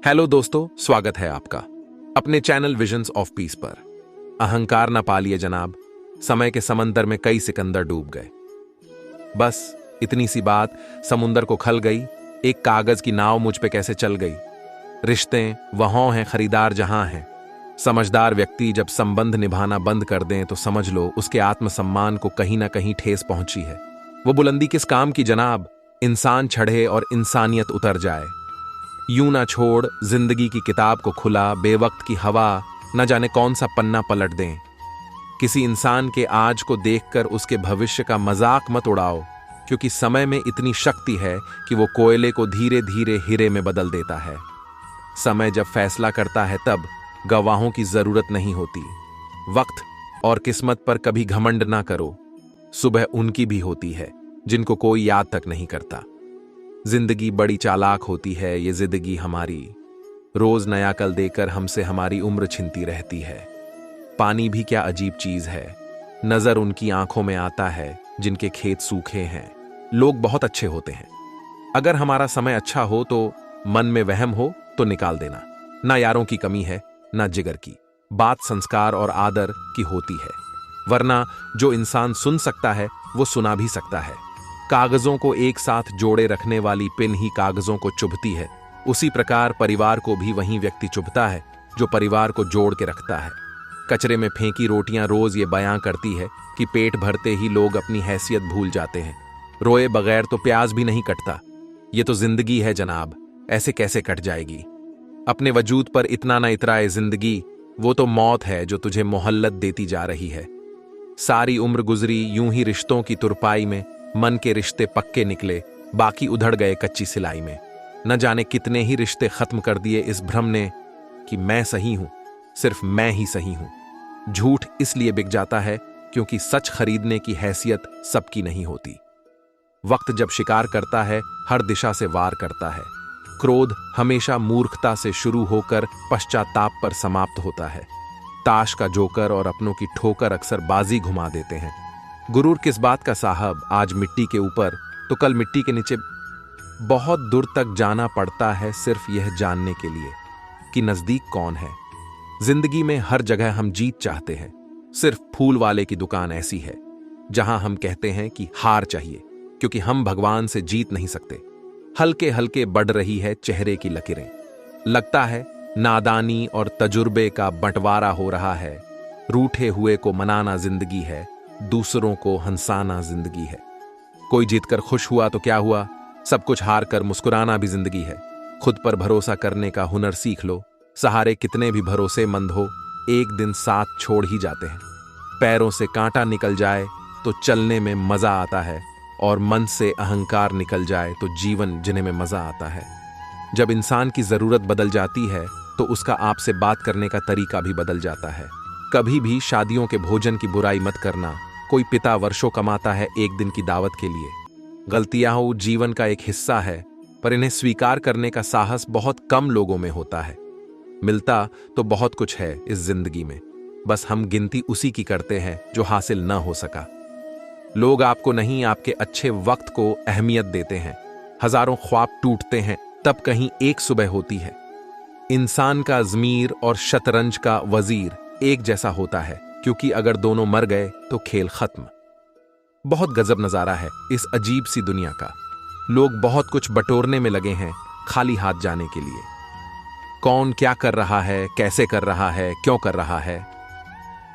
Hello दोस्तों, स्वागत है आपका अपने चैनल विजन्स ऑफ पीस पर। अहंकार न पालिए जनाब, समय के समंदर में कई सिकंदर डूब गए। बस इतनी सी बात समुंदर को खल गई, एक कागज की नाव मुझ पे कैसे चल गई। रिश्ते वहों हैं, खरीदार जहां हैं। समझदार व्यक्ति जब संबंध निभाना बंद कर दें तो समझ लो उसके आत्मसम्मान को कहीं ना कहीं ठेस पहुंची है। वो बुलंदी किस काम की जनाब, इंसान चढ़े और इंसानियत उतर जाए। यूं ना छोड़ जिंदगी की किताब को खुला, बेवक्त की हवा न जाने कौन सा पन्ना पलट दें। किसी इंसान के आज को देखकर उसके भविष्य का मजाक मत उड़ाओ, क्योंकि समय में इतनी शक्ति है कि वो कोयले को धीरे धीरे हीरे में बदल देता है। समय जब फैसला करता है तब गवाहों की जरूरत नहीं होती। वक्त और किस्मत पर कभी घमंड ना करो, सुबह उनकी भी होती है जिनको कोई याद तक नहीं करता। जिंदगी बड़ी चालाक होती है ये जिंदगी हमारी, रोज नया कल देकर हमसे हमारी उम्र छिनती रहती है। पानी भी क्या अजीब चीज है, नजर उनकी आंखों में आता है जिनके खेत सूखे हैं। लोग बहुत अच्छे होते हैं, अगर हमारा समय अच्छा हो तो मन में वहम हो तो निकाल देना। ना यारों की कमी है ना जिगर की, बात संस्कार और आदर की होती है। वरना जो इंसान सुन सकता है वो सुना भी सकता है। कागजों को एक साथ जोड़े रखने वाली पिन ही कागजों को चुभती है, उसी प्रकार परिवार को भी वही व्यक्ति चुभता है जो परिवार को जोड़ के रखता है। कचरे में फेंकी रोटियां रोज ये बयां करती है कि पेट भरते ही लोग अपनी हैसियत भूल जाते हैं। रोए बगैर तो प्याज भी नहीं कटता। ये तो जिंदगी है जनाब, ऐसे कैसे कट जाएगी। अपने वजूद पर इतना न इतराए जिंदगी, वो तो मौत है जो तुझे मोहल्लत देती जा रही है। सारी उम्र गुजरी यूं ही रिश्तों की तुरपाई में, मन के रिश्ते पक्के निकले, बाकी उधड़ गए कच्ची सिलाई में। न जाने कितने ही रिश्ते खत्म कर दिए इस भ्रम ने कि मैं सही हूं, सिर्फ मैं ही सही हूं। झूठ इसलिए बिक जाता है क्योंकि सच खरीदने की हैसियत सबकी नहीं होती। वक्त जब शिकार करता है हर दिशा से वार करता है। क्रोध हमेशा मूर्खता से शुरू होकर पश्चाताप पर समाप्त होता है। ताश का जोकर और अपनों की ठोकर अक्सर बाजी घुमा देते हैं। गुरूर किस बात का साहब, आज मिट्टी के ऊपर तो कल मिट्टी के नीचे। बहुत दूर तक जाना पड़ता है सिर्फ यह जानने के लिए कि नजदीक कौन है। जिंदगी में हर जगह हम जीत चाहते हैं, सिर्फ फूल वाले की दुकान ऐसी है जहां हम कहते हैं कि हार चाहिए, क्योंकि हम भगवान से जीत नहीं सकते। हल्के हल्के बढ़ रही है चेहरे की लकीरें, लगता है नादानी और तजुर्बे का बंटवारा हो रहा है। रूठे हुए को मनाना जिंदगी है, दूसरों को हंसाना जिंदगी है। कोई जीतकर खुश हुआ तो क्या हुआ, सब कुछ हार कर मुस्कुराना भी जिंदगी है। खुद पर भरोसा करने का हुनर सीख लो, सहारे कितने भी भरोसेमंद हो एक दिन साथ छोड़ ही जाते हैं। पैरों से कांटा निकल जाए तो चलने में मजा आता है, और मन से अहंकार निकल जाए तो जीवन जीने में मजा आता है। जब इंसान की जरूरत बदल जाती है तो उसका आपसे बात करने का तरीका भी बदल जाता है। कभी भी शादियों के भोजन की बुराई मत करना, कोई पिता वर्षों कमाता है एक दिन की दावत के लिए। गलतियां जीवन का एक हिस्सा है, पर इन्हें स्वीकार करने का साहस बहुत कम लोगों में होता है। मिलता तो बहुत कुछ है इस जिंदगी में, बस हम गिनती उसी की करते हैं जो हासिल न हो सका। लोग आपको नहीं, आपके अच्छे वक्त को अहमियत देते हैं। हजारों ख्वाब टूटते हैं तब कहीं एक सुबह होती है। इंसान का ज़मीर और शतरंज का वजीर एक जैसा होता है, क्योंकि अगर दोनों मर गए तो खेल खत्म। बहुत गजब नजारा है इस अजीब सी दुनिया का। लोग बहुत कुछ बटोरने में लगे हैं खाली हाथ जाने के लिए। कौन क्या कर रहा है, कैसे कर रहा है, क्यों कर रहा है,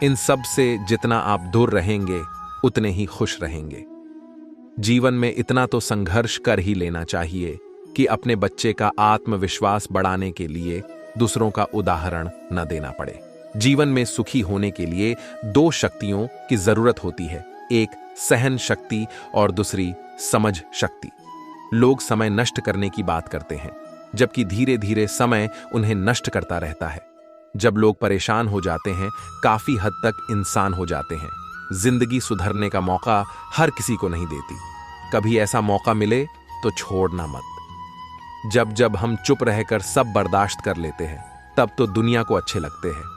इन सब से जितना आप दूर रहेंगे उतने ही खुश रहेंगे। जीवन में इतना तो संघर्ष कर ही लेना चाहिए कि अपने बच्चे का आत्मविश्वास बढ़ाने के लिए दूसरों का उदाहरण न देना पड़े। जीवन में सुखी होने के लिए दो शक्तियों की जरूरत होती है, एक सहन शक्ति और दूसरी समझ शक्ति। लोग समय नष्ट करने की बात करते हैं, जबकि धीरे धीरे समय उन्हें नष्ट करता रहता है। जब लोग परेशान हो जाते हैं, काफी हद तक इंसान हो जाते हैं। जिंदगी सुधरने का मौका हर किसी को नहीं देती। कभी ऐसा मौका मिले तो छोड़ना मत। जब जब हम चुप रहकर सब बर्दाश्त कर लेते हैं, तब तो दुनिया को अच्छे लगते हैं।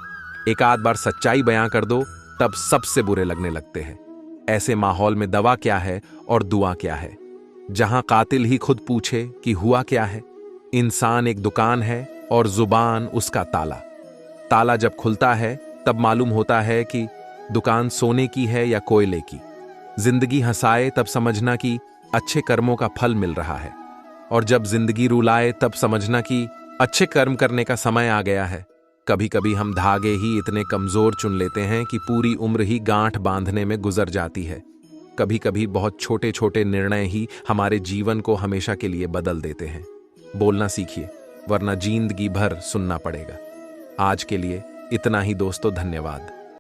एक आध बार सच्चाई बयां कर दो, तब सबसे बुरे लगने लगते हैं। ऐसे माहौल में दवा क्या है और दुआ क्या है, जहां कातिल ही खुद पूछे कि हुआ क्या है। इंसान एक दुकान है और जुबान उसका ताला। ताला जब खुलता है तब मालूम होता है कि दुकान सोने की है या कोयले की। जिंदगी हंसाए तब समझना कि अच्छे कर्मों का फल मिल रहा है, और जब जिंदगी रुलाए तब समझना कि अच्छे कर्म करने का समय आ गया है। कभी कभी हम धागे ही इतने कमजोर चुन लेते हैं कि पूरी उम्र ही गांठ बांधने में गुजर जाती है। कभी कभी बहुत छोटे छोटे निर्णय ही हमारे जीवन को हमेशा के लिए बदल देते हैं। बोलना सीखिए, वरना जिंदगी भर सुनना पड़ेगा। आज के लिए इतना ही दोस्तों, धन्यवाद।